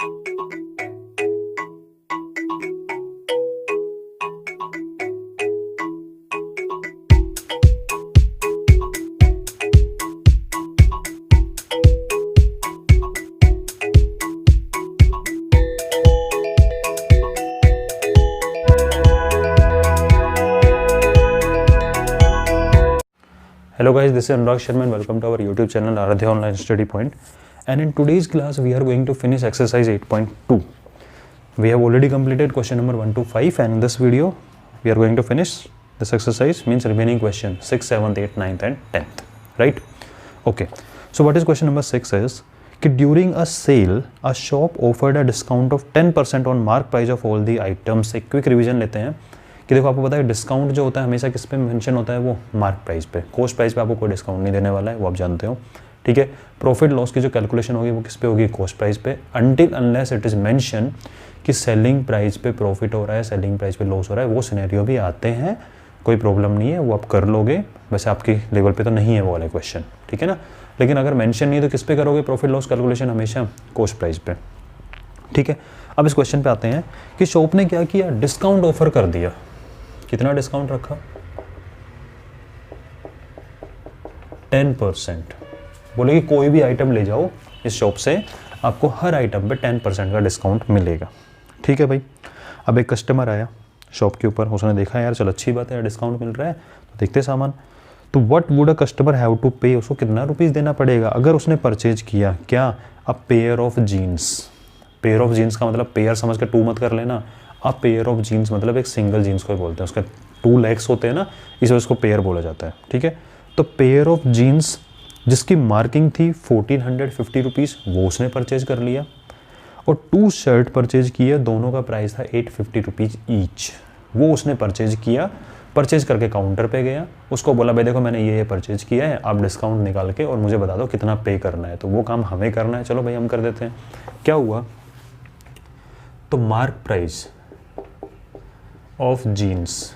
Hello guys, this is Anurag Sharma and welcome to our YouTube channel Aradhya Online Study Point. And in today's class, we are going to finish exercise 8.2. We have already completed question number 1 to 5, and in this video, we are going to finish this exercise, means remaining question 6, 7th, 8th, 9th and 10th, right? Okay, so what is question number 6 is, during a sale, a shop offered a discount of 10% on mark price of all the items. एक quick revision लेते हैं कि देखो, आपको पता है discount जो होता है हमेशा किस पे मेंशन होता है, वो मार्क प्राइस पे, कॉस्ट प्राइस पे आपको कोई डिस्काउंट नहीं देने वाला है, वो आप जानते हो, ठीक है। प्रॉफिट लॉस की जो कैलकुलेशन होगी वो किस पे होगी, कॉस्ट प्राइस पे, until unless it is mention कि सेलिंग प्राइस पे प्रॉफिट हो रहा है, सेलिंग प्राइस पे लॉस हो रहा है। वो सिनेरियो भी आते हैं, कोई प्रॉब्लम नहीं है, वो आप कर लोगे, वैसे आपकी लेवल पे तो नहीं है वो वाला क्वेश्चन, ठीक है ना। लेकिन अगर मेंशन नहीं है तो किस पे करोगे प्रॉफिट लॉस कैलकुलेशन, हमेशा कॉस्ट प्राइस पे, ठीक है। अब इस क्वेश्चन पे आते हैं कि शॉप ने क्या किया, डिस्काउंट ऑफर कर दिया। कितना डिस्काउंट रखा, 10%। बोले कि कोई भी आइटम ले जाओ इस शॉप से, आपको हर आइटम पे 10% का डिस्काउंट मिलेगा, ठीक है भाई। अब एक कस्टमर आया शॉप के ऊपर, उसने देखा यार चलो अच्छी बात है, डिस्काउंट मिल रहा है, तो देखते सामान। तो what would a customer have to pay, उसको कितना रुपीज़ देना पड़ेगा अगर उसने परचेज किया क्या, a pair of jeans. Pair of jeans का मतलब पेयर समझ कर टू मत कर लेना, अब पेयर ऑफ जीन्स मतलब एक सिंगल जीन्स को बोलते हैं, उसके 2 लेग्स होते हैं ना, इस वजह उसको पेयर बोला जाता है, ठीक है। तो पेयर ऑफ जीन्स जिसकी मार्किंग थी 1450 रुपीज़, वो उसने परचेज कर लिया। और 2 शर्ट परचेज किया, दोनों का प्राइस था 850 रुपीज़ ईच, वो उसने परचेज किया। परचेज करके काउंटर पे गया, उसको बोला भाई देखो मैंने ये परचेज किया है, आप डिस्काउंट निकाल के और मुझे बता दो कितना पे करना है। तो वो काम हमें करना है, चलो भाई हम कर देते हैं। क्या हुआ, तो मार्क प्राइस ऑफ जीन्स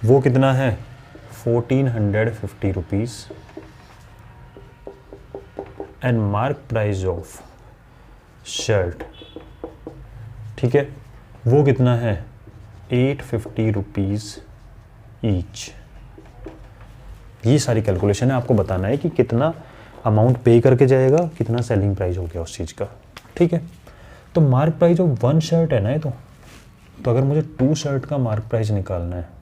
वो कितना है, 1450 rupees, and mark price of shirt, ठीक है, वो कितना है 850 रुपीज़ ईच। ये सारी कैलकुलेशन है, आपको बताना है कि कितना अमाउंट पे करके जाएगा, कितना सेलिंग प्राइस हो गया उस चीज़ का, ठीक है। तो मार्क प्राइस ऑफ 1 शर्ट है ना ये, तो अगर मुझे 2 शर्ट का मार्क प्राइस निकालना है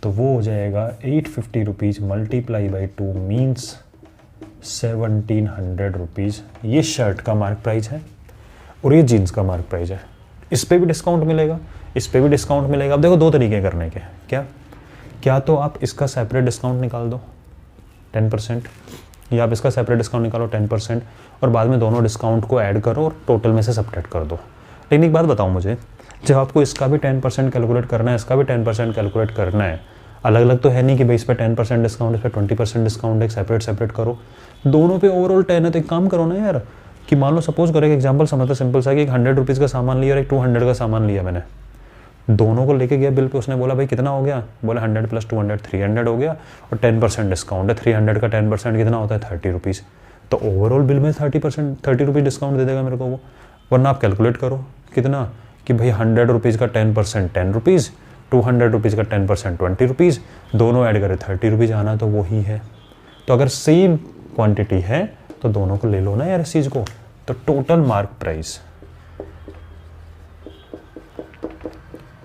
तो वो हो जाएगा 850 rupees multiply by 2 means 1700 rupees. ये शर्ट का मार्क प्राइस है और ये जीन्स का मार्क प्राइस है। इस पे भी डिस्काउंट मिलेगा, इस पे भी डिस्काउंट मिलेगा। अब देखो 2 तरीके करने के, क्या तो आप इसका सेपरेट डिस्काउंट निकाल दो 10%, या आप इसका सेपरेट डिस्काउंट निकालो 10% और बाद में दोनों डिस्काउंट को ऐड करो और टोटल में से सब्ट्रैक्ट कर दो। लेकिन एक बात बताओ मुझे, जब आपको इसका भी 10% कैलकुलेट करना है, इसका भी 10% कैलकुलेट करना है, अलग अलग तो है नहीं कि भाई इस पर 10% डिस्काउंट, इस पर 20% डिस्काउंट है, सेपरेट करो। दोनों पे ओवरऑल 10 है, तो एक काम करो ना यार, कि मान लो सपोज करो एक एग्जाम्पल समझते सिंपल सा, कि एक 100 रुपीज़ का सामान लिया और एक 200 का सामान लिया मैंने, दोनों को लेके गया बिल पे, उसने बोला भाई कितना हो गया, बोला 100 + 200 300 हो गया, और 10% डिस्काउंट है, 300 का 10% कितना होता है 30 रुपीज़। तो ओवरऑल बिल में 30 रुपीज़ डिस्काउंट दे देगा मेरे को वो। वरना आप कैलकुलेट करो कितना, कि भाई 100 रुपीज़ का 10% 10 रुपीज़, 200 रुपीज़ का 10% 20 रुपीज़, दोनों ऐड करें 30 रुपीज़ आना, तो वही है। तो अगर सेम क्वांटिटी है तो दोनों को ले लो ना यार इस चीज़ को। तो टोटल मार्क प्राइस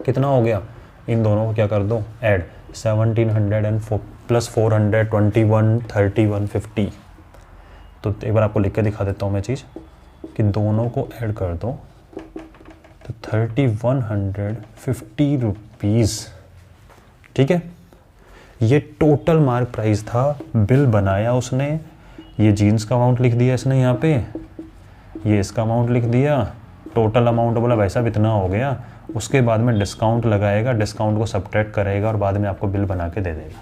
कितना हो गया, इन दोनों को क्या कर दो ऐड, 1700 + 400 21 30 150। तो एक बार आपको लिख के दिखा देता हूँ मैं चीज़, कि दोनों को ऐड कर दो तो 3150 रुपीज़, ठीक है। ये टोटल मार्क प्राइस था, बिल बनाया उसने, ये जीन्स का अमाउंट लिख दिया इसने यहाँ पे, ये इसका अमाउंट लिख दिया, टोटल अमाउंट बोला भाई साहब इतना हो गया। उसके बाद में डिस्काउंट लगाएगा, डिस्काउंट को सब्ट्रैक्ट करेगा और बाद में आपको बिल बना के दे देगा,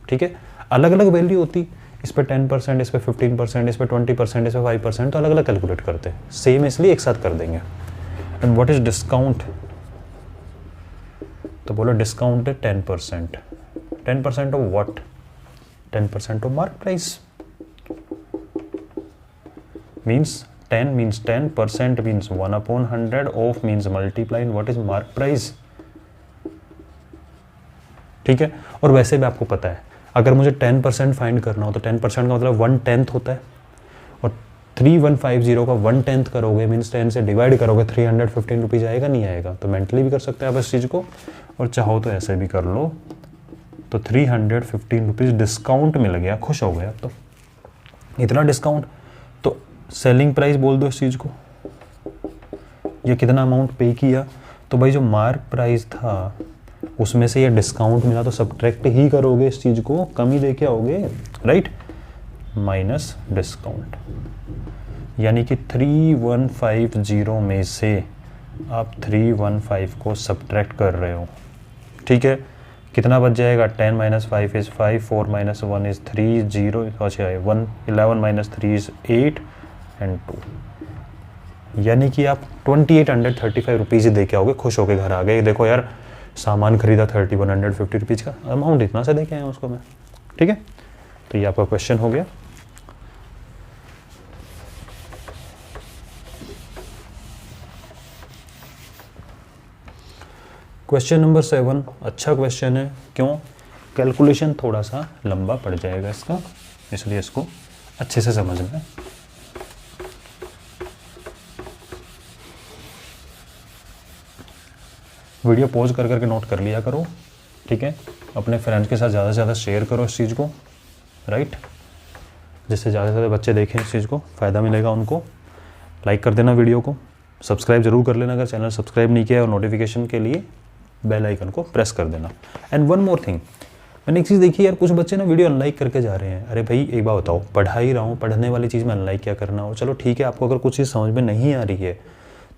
ठीक है। अलग अलग वैल्यू होती, इस पे 10%, इस पे 15%, इस पे 20%, इस पे 5%, तो अलग अलग कैलकुलेट करते हैं, सेम इसलिए एक साथ कर देंगे। एंड व्हाट इज डिस्काउंट, तो बोलो डिस्काउंट है 10%। 10% of what, 10% of mark price. Means 10 means 10%, means 1/100, of means multiply, what is mark price. ठीक है, और वैसे भी आपको पता है अगर मुझे 10% फाइंड करना हो तो 10% का मतलब 1/10 होता है, और 3150 का 1/10 करोगे मीन्स 10 से डिवाइड करोगे 315 रुपीज़ आएगा, नहीं आएगा। तो मेंटली भी कर सकते हैं आप इस चीज़ को, और चाहो तो ऐसे भी कर लो। तो 315 रुपीज़ डिस्काउंट मिल गया, खुश हो गए आप तो, इतना डिस्काउंट। तो सेलिंग प्राइस बोल दो इस चीज़ को, ये कितना अमाउंट पे किया। तो भाई जो मार्क प्राइस था उसमें से ये डिस्काउंट मिला तो सब्ट्रैक्ट ही करोगे इस चीज़ को, कम ही लेके आओगे, राइट, माइनस डिस्काउंट। यानी कि 3150 में से आप 315 को सब्ट्रैक्ट कर रहे हो। ठीक है, कितना बच जाएगा, 10 - 5 इज़ 5, 4 - 1 इज़ 3, 0 अच्छा 1, 11 - 3 इज़ 8 एंड 2। यानी कि आप 2835 रुपीज़ ही दे के आओगे, खुश होके घर आ गए। देखो यार सामान खरीदा 3150 रुपीज़ का, अमाउंट इतना सा दे के आया उसको मैं। ठीक है, तो ये आपका क्वेश्चन हो गया। क्वेश्चन नंबर 7 अच्छा क्वेश्चन है, क्यों, कैलकुलेशन थोड़ा सा लंबा पड़ जाएगा इसका, इसलिए इसको अच्छे से समझना है। वीडियो पॉज कर करके नोट कर लिया करो, ठीक है, अपने फ्रेंड्स के साथ ज़्यादा से ज़्यादा शेयर करो इस चीज़ को, राइट, जिससे ज़्यादा से ज़्यादा बच्चे देखें इस चीज़ को, फ़ायदा मिलेगा उनको। लाइक कर देना वीडियो को, सब्सक्राइब जरूर कर लेना अगर चैनल सब्सक्राइब नहीं किया है, और नोटिफिकेशन के लिए बेल आइकन को प्रेस कर देना। एंड वन मोर थिंग, मैंने एक चीज़ देखी यार, कुछ बच्चे ना वीडियो अनलाइक करके जा रहे हैं। अरे भाई एक बात बताओ, पढ़ा ही रहा हूँ, पढ़ने वाली चीज़ में अनलाइक क्या करना हो। चलो ठीक है, आपको अगर कुछ चीज़ समझ में नहीं आ रही है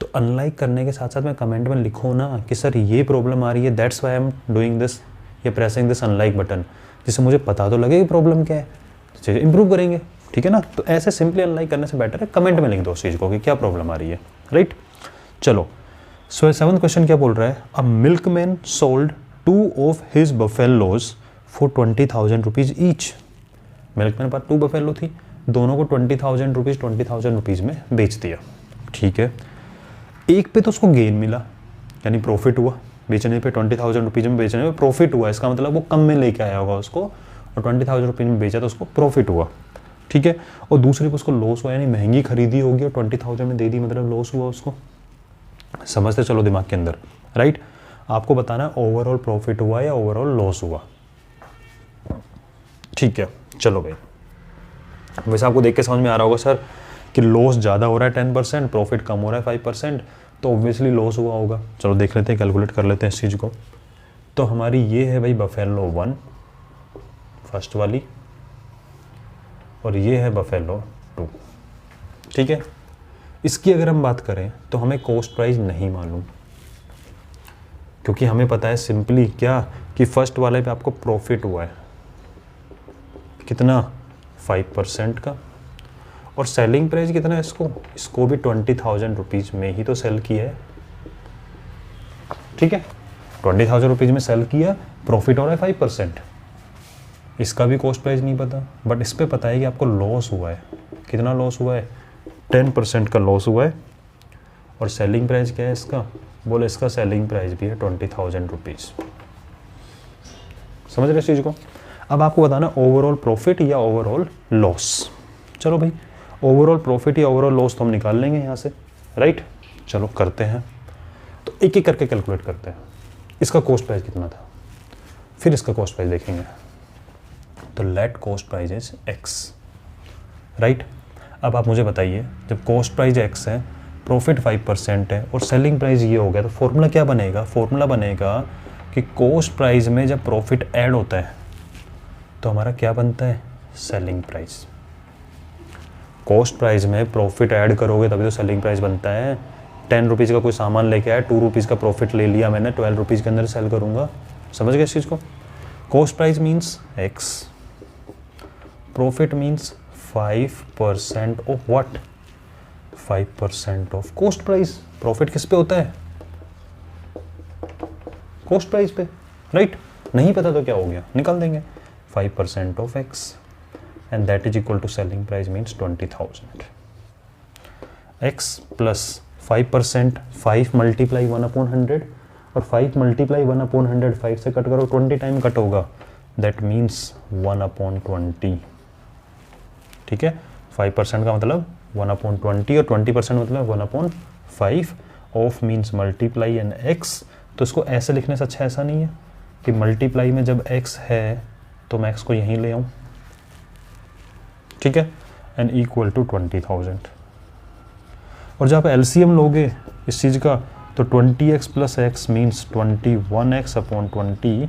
तो अनलाइक करने के साथ साथ में कमेंट में लिखो ना कि सर ये प्रॉब्लम आ रही है, that's why I am doing this या प्रेसिंग दिस अनलाइक बटन, जिससे मुझे पता तो लगे कि प्रॉब्लम क्या है, तो इंप्रूव करेंगे। ठीक है ना, तो ऐसे सिंपली अनलाइक करने से बेटर है कमेंट में लिख दो उस चीज़ को कि क्या प्रॉब्लम आ रही है, राइट। चलो 7th क्वेश्चन क्या बोल रहा है, a milkman sold 2 of his buffaloes for 20,000 rupees each. Milkman पर 2 बफेलो थी, दोनों को 20,000 रुपीज़ में बेच दिया। ठीक है, एक पे तो उसको गेन मिला, यानी प्रॉफिट हुआ, बेचने पे 20,000 रुपीज़ में बेचने में प्रॉफिट हुआ, इसका मतलब वो कम में लेके आया होगा उसको, और 20,000 रुपीज़ में बेचा तो उसको प्रॉफिट हुआ। ठीक है, और दूसरे पे उसको लॉस हुआ, यानी महंगी खरीदी होगी और 20,000 में दे दी, मतलब लॉस हुआ उसको। समझते चलो दिमाग के अंदर, राइट। आपको बताना है ओवरऑल प्रॉफिट हुआ या ओवरऑल लॉस हुआ। ठीक है, चलो भाई, वैसे आपको देख के समझ में आ रहा होगा सर कि लॉस ज़्यादा हो रहा है 10%, प्रॉफिट कम हो रहा है 5%, तो ऑब्वियसली लॉस हुआ होगा। चलो देख लेते हैं, कैलकुलेट कर लेते हैं इस चीज़ को। तो हमारी ये है भाई बफेलो 1 फर्स्ट वाली, और ये है बफेलो 2। ठीक है, इसकी अगर हम बात करें तो हमें कॉस्ट प्राइस नहीं मालूम, क्योंकि हमें पता है सिंपली क्या कि फर्स्ट वाले पे आपको प्रॉफिट हुआ है कितना, 5% का, और सेलिंग प्राइस कितना है इसको भी 20,000 रुपीज़ में ही तो सेल किया है। ठीक है, 20,000 रुपीज़ में सेल किया, प्रॉफिट हो रहा है 5%। इसका भी कॉस्ट प्राइस नहीं पता, बट इस पे पता है कि आपको लॉस हुआ है, कितना लॉस हुआ है, 10% का लॉस हुआ है। और सेलिंग प्राइस क्या है इसका, बोले इसका सेलिंग प्राइस भी है 20,000 रुपीज़। समझ रहे इस चीज़ को। अब आपको बताना ओवरऑल प्रॉफिट या ओवरऑल लॉस। चलो भाई, ओवरऑल प्रॉफिट या ओवरऑल लॉस तो हम निकाल लेंगे यहाँ से, राइट। चलो करते हैं, तो एक एक करके कैलकुलेट करते हैं। इसका कॉस्ट प्राइस कितना था, फिर इसका कॉस्ट प्राइस देखेंगे। तो let cost price is x, right. अब आप मुझे बताइए, जब कॉस्ट प्राइस एक्स है, प्रॉफिट 5% है और सेलिंग प्राइस ये हो गया, तो फॉर्मूला क्या बनेगा, फॉर्मूला बनेगा कि कॉस्ट प्राइस में जब प्रॉफिट ऐड होता है तो हमारा क्या बनता है, सेलिंग प्राइस। कॉस्ट प्राइस में प्रॉफिट ऐड करोगे तभी तो सेलिंग प्राइस बनता है। 10 रुपीज़ का कोई सामान लेके आया, 2 रुपीज़ का प्रॉफिट ले लिया मैंने, 12 रुपीज़ के अंदर सेल करूँगा। समझ गए इस चीज़ को। Cost price means x, profit means 5% of what, 5% of cost price. Profit किस पे होता है, कॉस्ट प्राइस पे, राइट। नहीं पता तो क्या हो गया, निकाल देंगे, 5% of X and that is equal to selling price means 20,000। x plus 5%, 5 multiply 1/100 और 5 मल्टीप्लाई 1/100 5 से कट करो 20 टाइम कट होगा, दैट मीन्स 1/20। ठीक है, 5% का मतलब 1/20 और 20% मतलब 1/5 of means multiply an x। तो इसको ऐसे लिखने से अच्छा ऐसा नहीं है कि मल्टीप्लाई में जब x है तो मैं x को यहीं ले आऊँ, ठीक है, एंड इक्वल टू 20,000। और जब आप एलसीएम लोगे इस चीज़ का तो 20x plus x means 21x/20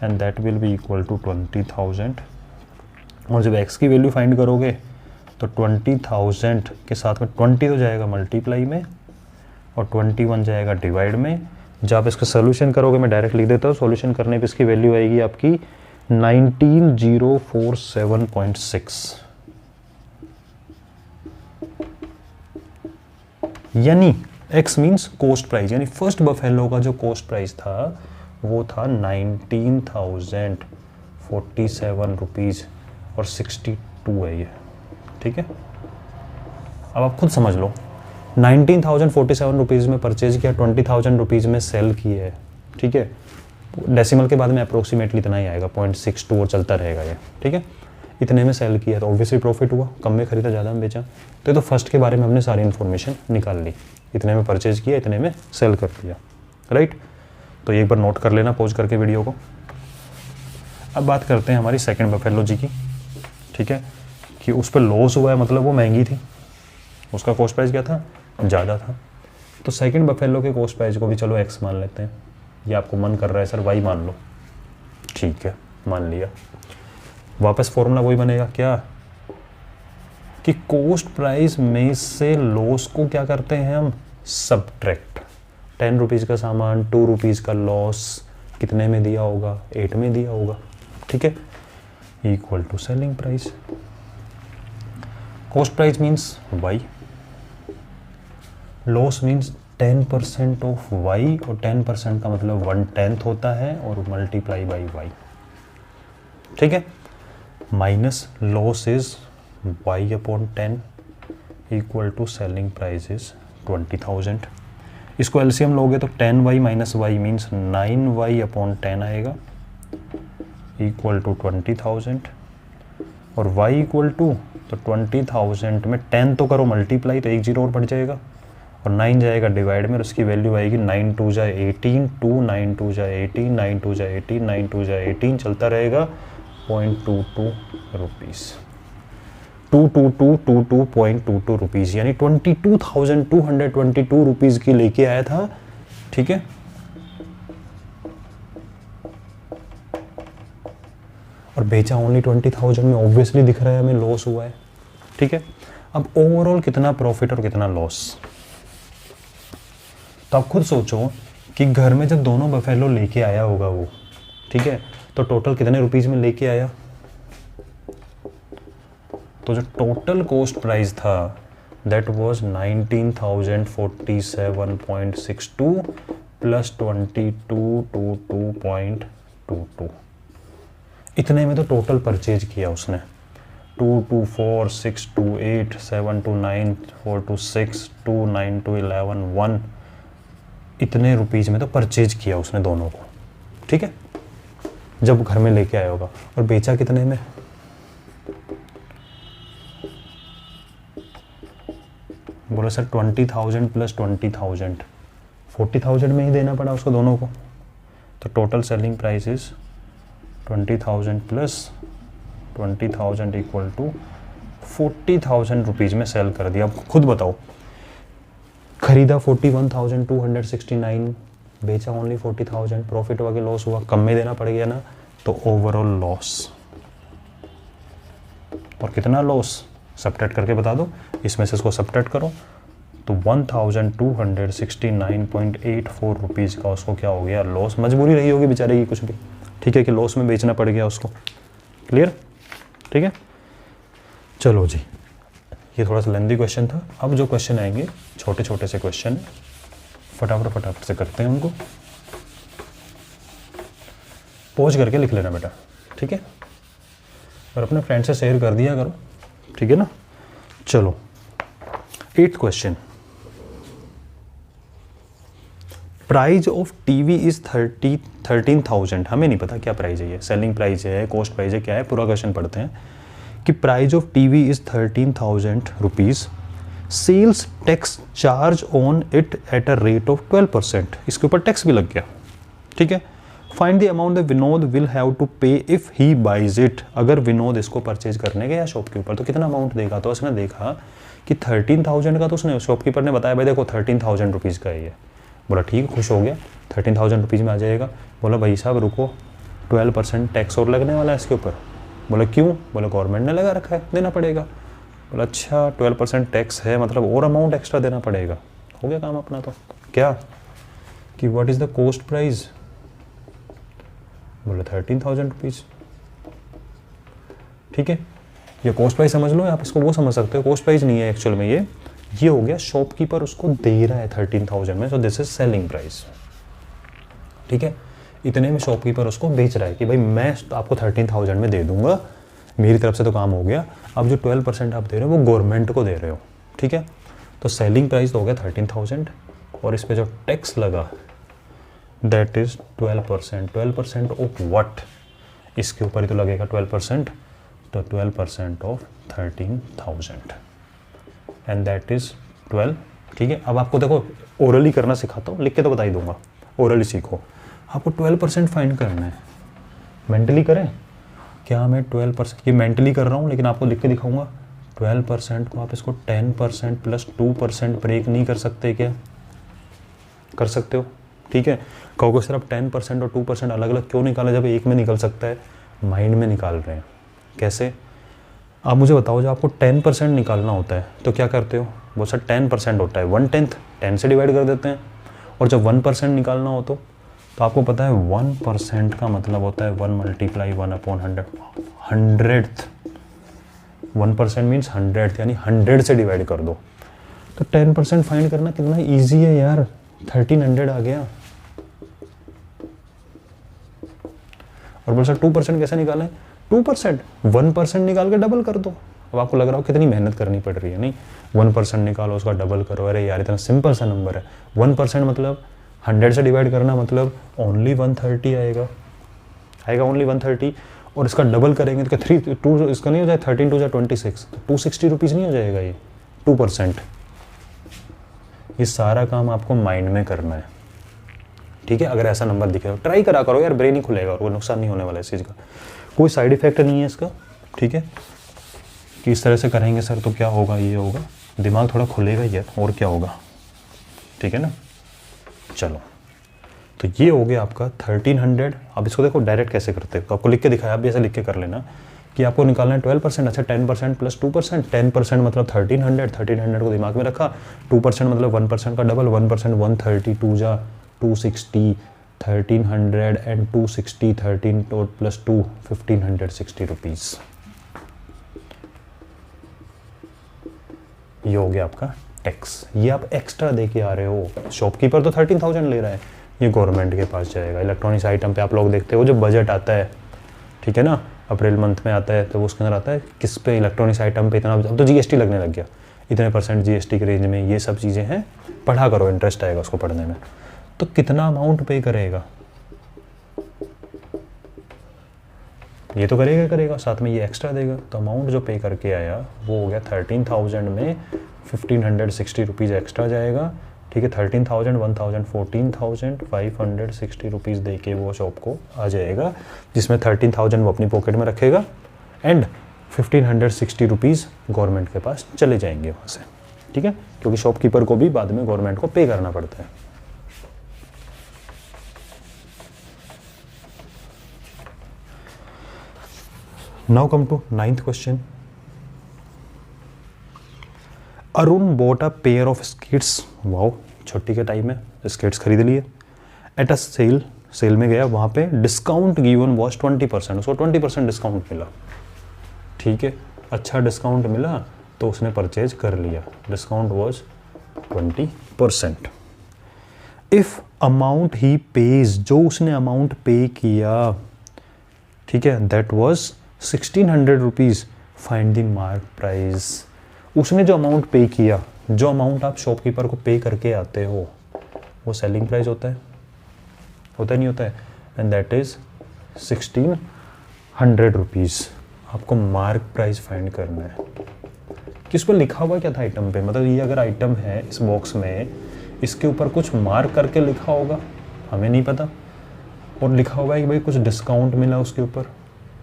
and that will be equal to 20,000। और जब x की वैल्यू फाइंड करोगे तो 20,000 के साथ में 20 तो जाएगा मल्टीप्लाई में और 21 जाएगा डिवाइड में। जब आप इसका सोल्यूशन करोगे, मैं डायरेक्ट लिख देता हूँ, सोल्यूशन करने पे इसकी वैल्यू आएगी आपकी 19,047.6, यानी x मीन्स कोस्ट प्राइस, यानी फर्स्ट बफेलो का जो कोस्ट प्राइस था वो था 19,047 रुपीज़ और 62 है ये। ठीक है, अब आप खुद समझ लो, 19,047 रुपीज़ में परचेज किया, 20,000 रुपीज़ में सेल किए है। ठीक है, डेसिमल के बाद में अप्रोक्सीमेटली इतना ही आएगा, 0.62 और चलता रहेगा ये। ठीक है, इतने में सेल किया तो ऑब्वियसली प्रॉफिट हुआ, कम में खरीदा ज़्यादा में बेचा। तो ये तो फर्स्ट के बारे में हमने सारी इन्फॉर्मेशन निकाल ली, इतने में परचेज किया, इतने में सेल कर दिया, राइट। तो एक बार नोट कर लेना पॉज करके वीडियो को। अब बात करते हैं हमारी सेकंड बफेलो जी की। ठीक है, कि उस पर लॉस हुआ है, मतलब वो महंगी थी, उसका कॉस्ट प्राइस क्या था, ज़्यादा था। तो सेकंड बफेलो के कॉस्ट प्राइस को भी चलो x मान लेते हैं, ये आपको मन कर रहा है सर y मान लो, ठीक है मान लिया। वापस फॉर्मूला वही बनेगा क्या, कि कॉस्ट प्राइस में से लॉस को क्या करते हैं हम, सब्ट्रैक्ट। 10 रुपीज़ का सामान, 2 रुपीज़ का लॉस कितने में दिया होगा, 8 में दिया होगा। ठीक है, equal to selling price. Cost price means y, loss means 10% of y और 10% का मतलब 1/10 होता है और मल्टीप्लाई बाई y। ठीक है, minus loss is y/10 equal to selling price is 20,000। इसको एलसीएम लोगे तो 10y minus y means 9y/10 आएगा इक्वल टू 20,000। और y इक्वल टू, तो 20,000 में 10 तो करो मल्टीप्लाई तो 1 0 और बढ़ जाएगा और 9 जाएगा डिवाइड में और उसकी वैल्यू आएगी 9 2 जा 18, 2 9 2 जा 18, 9 2 जा 18, 9 2 जा 18 चलता रहेगा 0.22 रुपीज़, 2222.22 रुपीज़, यानी 22,222 रुपीज़ की लेके आया था। ठीक है, और बेचा ओनली 20,000 में, ऑब्वियसली दिख रहा है हमें लॉस हुआ है। ठीक है, अब ओवरऑल कितना प्रॉफिट और कितना लॉस, तो आप खुद सोचो कि घर में जब दोनों बफेलो लेके आया होगा वो, ठीक है, तो टोटल कितने रुपीज़ में लेके आया, तो जो टोटल कॉस्ट प्राइस था दैट वाज 19,047.62 प्लस 2222.22। इतने में तो टोटल परचेज किया उसने, 224,628, 729, 426, 29211 1, इतने रुपीज़ में तो परचेज किया उसने दोनों को। ठीक है, जब घर में लेके आया होगा, और बेचा कितने में, बोलो सर 20,000 प्लस 20,000, 40,000 में ही देना पड़ा उसको दोनों को। तो total selling price is 20,000 plus 20,000 equal to 40,000 rupees में सेल कर दिया। अब खुद बताओ, खरीदा 41,269, बेचा ओनली 40,000, प्रॉफिट हुआ कि लॉस हुआ, कम में देना पड़ गया ना, तो ओवरऑल लॉस। और कितना लॉस सब्ट्रैक्ट करके बता दो, इसमें से इसको सब्ट्रैक्ट करो तो 1,269.84 रुपीज़ का उसको क्या हो गया, लॉस। मजबूरी रही होगी बेचारे की कुछ भी, ठीक है, कि लॉस में बेचना पड़ गया उसको। क्लियर, ठीक है। चलो जी, ये थोड़ा सा लेंदी क्वेश्चन था। अब जो क्वेश्चन आएंगे छोटे छोटे से क्वेश्चन, फटाफट से करते हैं उनको। पॉज करके लिख लेना बेटा, ठीक है, और अपने फ्रेंड से शेयर कर दिया करो, ठीक है ना। चलो 8th question, price of TV is 13,000। हमें नहीं पता क्या प्राइस है, ये सेलिंग प्राइस है, कॉस्ट प्राइस है, क्या है, पूरा क्वेश्चन पढ़ते हैं कि price of TV is 13,000 rupees, sales tax charge on it at a rate of 12%। इसके ऊपर टैक्स भी लग गया, ठीक है। Find the amount that Vinod will have to pay if he buys it. अगर विनोद इसको परचेज करने गया शॉप के ऊपर तो कितना अमाउंट देगा, तो उसने देखा कि 13,000 का, तो उसने शॉपकीपर ने बताया भाई देखो 13,000 रुपीज़ का है ये। बोला ठीक है, खुश हो गया, 13,000 रुपीज़ में आ जाएगा। बोला भाई साहब रुको, 12% टैक्स और लगने वाला है इसके ऊपर। बोला क्यों? बोला गवर्नमेंट ने लगा रखा है, देना पड़ेगा। बोला अच्छा 12% टैक्स है, मतलब और अमाउंट एक्स्ट्रा देना पड़ेगा। हो गया काम अपना। तो क्या कि what is the cost price? बोला 13,000 रुपीज़। ठीक है, ये कॉस्ट प्राइस समझ लो, आप इसको वो समझ सकते हो, कॉस्ट प्राइस नहीं है एक्चुअल में, ये हो गया शॉपकीपर उसको दे रहा है 13,000 में, so this is selling price. ठीक है, इतने में शॉपकीपर उसको बेच रहा है कि भाई मैं आपको 13,000 में दे दूंगा, मेरी तरफ से तो काम हो गया। अब जो 12% आप दे रहे हो वो गवर्नमेंट को दे रहे हो। ठीक है, तो सेलिंग प्राइस तो हो गया 13,000 और इस पे जो टैक्स लगा दैट इज 12%। 12% of what? इसके ऊपर ही तो लगेगा 12%, तो 12% ऑफ 13,000 एंड दैट इज 12। ठीक है, अब आपको देखो ओरली करना सिखाता हूँ, लिख के तो बता ही दूंगा, ओरली सीखो। आपको 12% फाइंड करना है, मेंटली करें क्या? मैं 12%, ये मेंटली कर रहा हूँ लेकिन आपको लिख के दिखाऊंगा। 12% को आप इसको 10% प्लस 2% ब्रेक नहीं कर सकते क्या? कर सकते हो। ठीक है, कहोगे सर अब 10% और 2% अलग अलग क्यों निकाला जब एक में निकल सकता है? माइंड में निकाल रहे हैं। कैसे? आप मुझे बताओ, जब आपको 10% निकालना होता है तो क्या करते हो? वो सर 10% होता है 1/10, 10 से डिवाइड कर देते हैं। और जब 1% निकालना हो तो आपको पता है 1% का मतलब होता है 1 मल्टीप्लाई 1/100, 100th। 1% मीन्स 100th, यानी 100 से डिवाइड कर दो। तो 10% फाइंड करना कितना ईजी है यार, 1300 आ गया। और बोल सर 2% कैसे निकालें? 2% 1% निकाल के डबल कर दो। अब आपको लग रहा हो कितनी मेहनत करनी पड़ रही है, नहीं, 1% निकालो उसका डबल करो। अरे यार इतना सिंपल सा नंबर है। 1% मतलब 100 से डिवाइड करना, मतलब ओनली 130 आएगा ओनली 130। और इसका डबल करेंगे तो 2 इसका नहीं हो जाए, 13 2 26, तो 260 रुपीज़ नहीं हो जाएगा ये 2%। ये सारा काम आपको माइंड में करना है। ठीक है, अगर ऐसा नंबर दिखे ट्राई करा करो यार, ब्रेन ही खुलेगा और कोई नुकसान नहीं होने वाला इस चीज़ का, कोई साइड इफेक्ट नहीं है इसका। ठीक है, कि इस तरह से करेंगे सर तो क्या होगा, ये होगा, दिमाग थोड़ा खुलेगा यार, और क्या होगा। ठीक है ना, चलो तो ये हो गया आपका 1300। अब इसको देखो डायरेक्ट कैसे करते हैं, तो आपको लिख के दिखाया, आप भी ऐसे लिख के कर लेना कि आपको निकालना है 12%। अच्छा 10% प्लस 2%, 10% मतलब 1300, 1300 को दिमाग में रखा, 2% मतलब 1% का डबल, 1% 130, 2 जा 260, 1300 एंड 260, 13 प्लस 2 1560 रुपीज़। ये हो गया आपका टैक्स। ये आप एक्स्ट्रा दे के आ रहे हो, शॉपकीपर तो 13,000 ले रहा है, ये गवर्नमेंट के पास जाएगा। इलेक्ट्रॉनिक्स आइटम पे आप लोग देखते हो जो बजट आता है, ठीक है ना, अप्रैल मंथ में आता है, तो उसके अंदर आता है किस पे, इलेक्ट्रॉनिक्स आइटम पे इतना, अब तो जीएसटी लगने लग गया, इतने % जीएसटी के रेंज में, ये सब चीज़ें हैं। पढ़ा करो, इंटरेस्ट आएगा उसको पढ़ने में। तो कितना अमाउंट पे करेगा, ये तो करेगा, साथ में ये एक्स्ट्रा देगा। तो अमाउंट जो पे करके आया वो हो गया 13,000 में 1560 रुपीज़ एक्स्ट्रा जाएगा। ठीक है, 13,000 1000 14,560 रुपीज़ दे के वो शॉप को आ जाएगा, जिसमें 13,000 वो अपनी पॉकेट में रखेगा एंड 1560 रुपीज़ गवर्नमेंट के पास चले जाएंगे वहाँ से। ठीक है, क्योंकि शॉपकीपर को भी बाद में गवर्नमेंट को पे करना पड़ता है। Now come to 9th question. Arun bought a pair of skates. Wow, छुट्टी के टाइम में स्केट्स खरीद लिए। एट अ सेल में गया, वहाँ पे डिस्काउंट गिवन वॉज 20%, उसको 20% डिस्काउंट मिला। ठीक है, अच्छा डिस्काउंट मिला तो उसने परचेज कर लिया, discount was 20%। If amount he page, जो उसने अमाउंट पे किया, ठीक है, that was 1600 rupees, find the mark price. उसने जो अमाउंट पे किया जो अमाउंट आप शॉपकीपर को पे करके आते हो वो सेलिंग प्राइस होता है नहीं होता है, एंड दैट इज 1600 रुपीज़। आपको मार्क प्राइस फाइंड करना है। किस पर लिखा हुआ क्या था आइटम पे, मतलब ये अगर आइटम है इस बॉक्स में, इसके ऊपर कुछ मार्क करके लिखा होगा, हमें नहीं पता, और लिखा हुआ है कि भाई कुछ डिस्काउंट मिला उसके ऊपर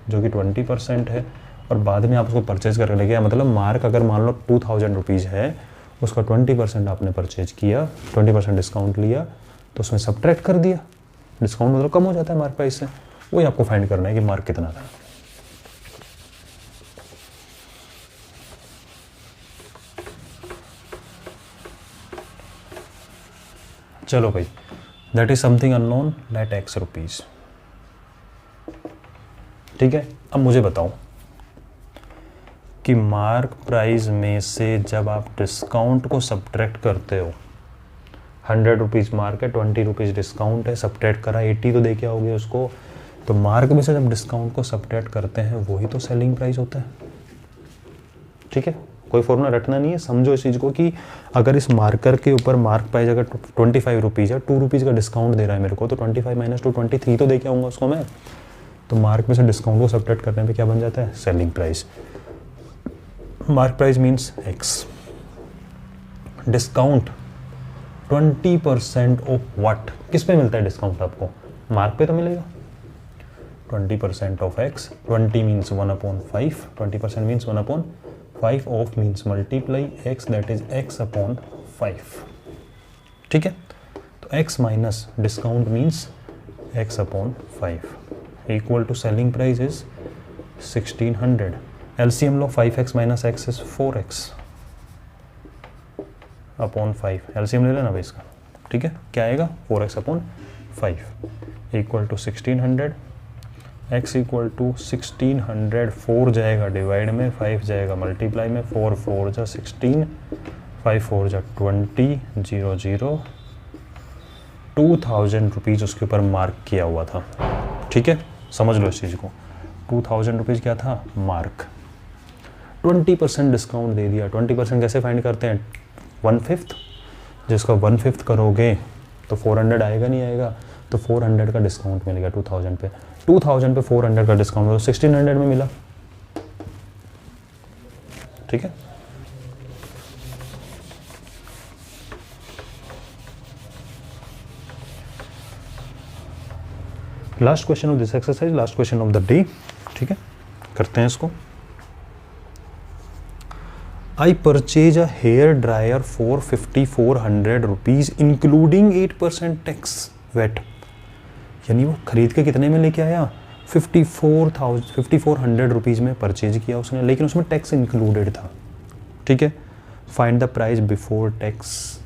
जो कि 20% है, और बाद में आप उसको परचेज करके लेके आए। मतलब मार्क अगर मान लो 2000 रुपीज़ है, उसका 20% आपने परचेज किया, 20% डिस्काउंट लिया, तो उसमें सब्ट्रैक्ट कर दिया। डिस्काउंट मतलब कम हो जाता है मार्क प्राइस से, वही आपको फाइंड करना है कि मार्क कितना था। चलो भाई, that is something unknown, let x rupees. ठीक है, अब मुझे बताओ कि मार्क प्राइस में से जब आप डिस्काउंट को सब्ट्रैक्ट करते हो, 100 रुपीज़ मार्क है, 20 रुपीज़ डिस्काउंट है, सब्ट्रैक्ट करा 80 तो दे के आओगे उसको, तो मार्क में से जब डिस्काउंट को सब्ट्रैक्ट करते हैं वही तो सेलिंग प्राइस होता है। ठीक है, कोई फॉर्मूला रटना नहीं है, समझो इस चीज़ को कि अगर इस मार्कर के ऊपर मार्क प्राइस अगर 25 रुपीज़ है, 2 रुपीज़ का डिस्काउंट दे रहा है मेरे को, तो 25 माइनस 2 23 तो दे के आऊँगा उसको मैं। तो मार्क में से डिस्काउंट को सब्ट्रैक्ट करने पे क्या बन जाता है, selling price. Mark price means x, discount 20% of what, किस पे मिलता है डिस्काउंट आपको, मार्क पे तो मिलेगा। 20% of x, 20 means 1/5, 20% means 1/5 of means multiply x, that is x upon 5। ठीक है, तो x minus discount means x upon 5 equal to selling price is 1600। LCM लो, 5x minus x is 4x upon 5, LCM ले लेना भाई इसका। ठीक है, क्या आएगा, 4x upon 5 equal to 1600, x equal to 1600, 4 जाएगा डिवाइड में, 5 जाएगा मल्टीप्लाई में, 4 4 जा 16, 5 4 जा 20, 0 0, 2000 रुपीज़ उसके ऊपर मार्क किया हुआ था। ठीक है, समझ लो इस चीज़ को, 2000 रुपीज़ क्या था, मार्क। 20% डिस्काउंट दे दिया। 20% कैसे फाइंड करते हैं, 1/5, जिसका 1/5 करोगे तो 400 आएगा नहीं आएगा, तो 400 का डिस्काउंट मिलेगा 2000 पे। 2000 पे 400 का डिस्काउंट तो 1600 में मिला। ठीक है, last question of this exercise, last question of the day. ठीक है, करते हैं इसको। I purchase a hair dryer for 5400 rupees including 8% tax VAT। यानी वो खरीद के कितने में लेके आया, 5400 रुपीज़ में परचेज किया उसने, लेकिन उसमें टैक्स इंक्लूडेड था। ठीक है, find the price before tax,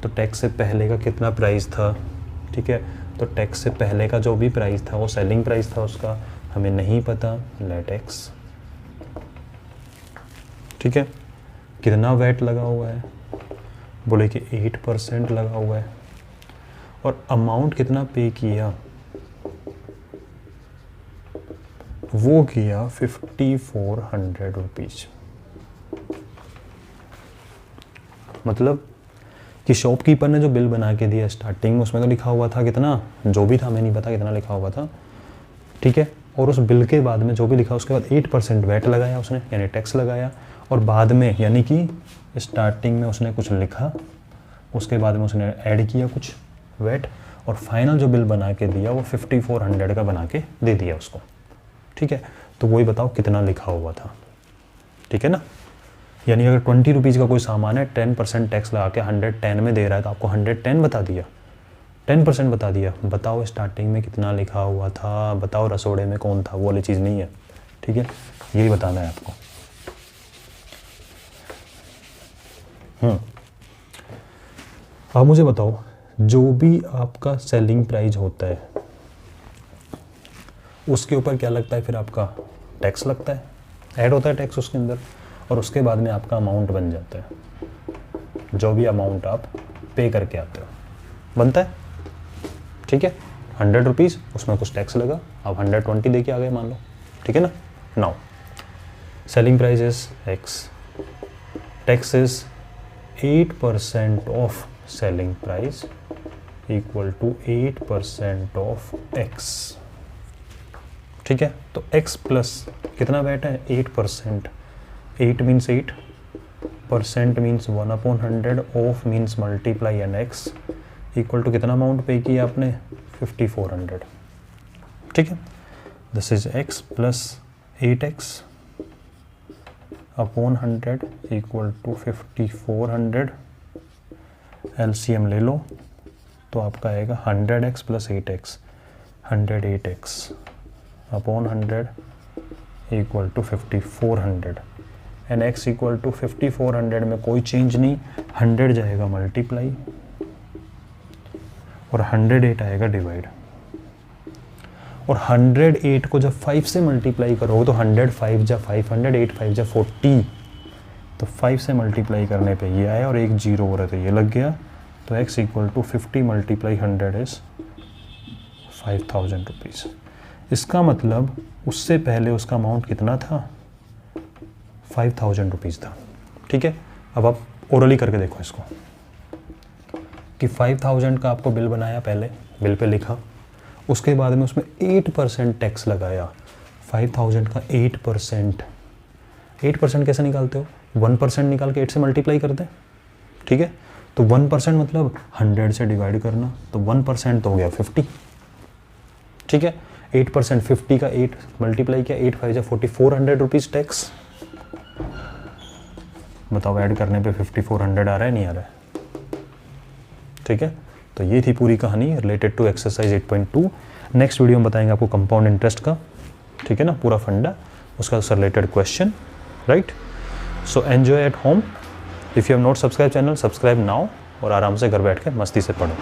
तो टैक्स से पहले का कितना प्राइस था। ठीक है, तो टैक्स से पहले का जो भी प्राइस था वो सेलिंग प्राइस था उसका, हमें नहीं पता, लेट एक्स। ठीक है, कितना वैट लगा हुआ है, बोले कि 8% लगा हुआ है, और अमाउंट कितना पे किया, वो किया 5400 रुपीज़। मतलब कि शॉपकीपर ने जो बिल बना के दिया स्टार्टिंग में, उसमें तो लिखा हुआ था कितना, जो भी था हमें नहीं पता कितना लिखा हुआ था। ठीक है, और उस बिल के बाद में जो भी लिखा उसके बाद 8% वैट लगाया उसने, यानी टैक्स लगाया, और बाद में यानी कि स्टार्टिंग में उसने कुछ लिखा, उसके बाद में उसने ऐड किया कुछ वैट, और फाइनल जो बिल बना के दिया वो 5400 का बना के दे दिया उसको। ठीक है, तो वही बताओ कितना लिखा हुआ था। ठीक है ना, यानी अगर 20 रुपीज़ का कोई सामान है, 10% टैक्स लगा के 110 में दे रहा है, तो आपको 110 बता दिया, 10% बता दिया। बताओ स्टार्टिंग में कितना लिखा हुआ था, बताओ रसोड़े में कौन था, वो वाली चीज़ नहीं है। ठीक है, यही बताना है आपको। अब मुझे बताओ, जो भी आपका सेलिंग प्राइस होता है उसके ऊपर क्या लगता है, फिर आपका टैक्स लगता है, ऐड होता है टैक्स उसके अंदर, और उसके बाद में आपका अमाउंट बन जाता है, जो भी अमाउंट आप पे करके आते हो बनता है। ठीक है, 100 रुपीज़, उसमें कुछ टैक्स लगा, आप 120 दे के आ गए मान लो। ठीक है ना, now selling price is x, tax is 8% of selling price equal to 8% of x। ठीक है, तो x प्लस कितना बैठा है 8%, 8 means 8, percent means 1/100, of means multiply an x equal to कितना अमाउंट पे किया आपने 5400। ठीक है, this is x plus 8x upon 100 equal to 5400। LCM ले लो तो आपका आएगा 100x plus 8x, 108x upon 100 equal to 5400 and x equal to 5400 में कोई चेंज नहीं, 100 जाएगा मल्टीप्लाई और 108 आएगा डिवाइड। और 108 को जब 5 से मल्टीप्लाई करोगे तो 100 5 जा 500, 8 5 जा 40, तो 5 से मल्टीप्लाई करने पे ये आया और एक जीरो हो रहा था ये लग गया, तो x equal to 50 multiply 100 is 5000 rupees. इसका मतलब उससे पहले उसका अमाउंट कितना था 5000 रुपीज़ था। ठीक है, अब आप ओरली करके देखो इसको कि 5000 का आपको बिल बनाया, पहले बिल पे लिखा, उसके बाद में उसमें 8% टैक्स लगाया। 5000 का 8%, 8% कैसे निकालते हो, 1% निकाल के 8 से मल्टीप्लाई करते हैं। ठीक है, तो 1% मतलब 100 से डिवाइड करना, तो 1% तो हो गया 50। ठीक है, 8% 50 का 8 मल्टीप्लाई किया, 8 5 40, 400 रुपीज़ टैक्स। बताओ ऐड करने पे 5400 आ रहा है नहीं आ रहा है। ठीक है, तो ये थी पूरी कहानी related to exercise 8.2। Next video में बताएंगे आपको कंपाउंड इंटरेस्ट का, ठीक है ना, पूरा फंडा, उसका related question, right. So enjoy at home. If you have not subscribe channel, subscribe now और आराम से घर बैठ के मस्ती से पढ़ो।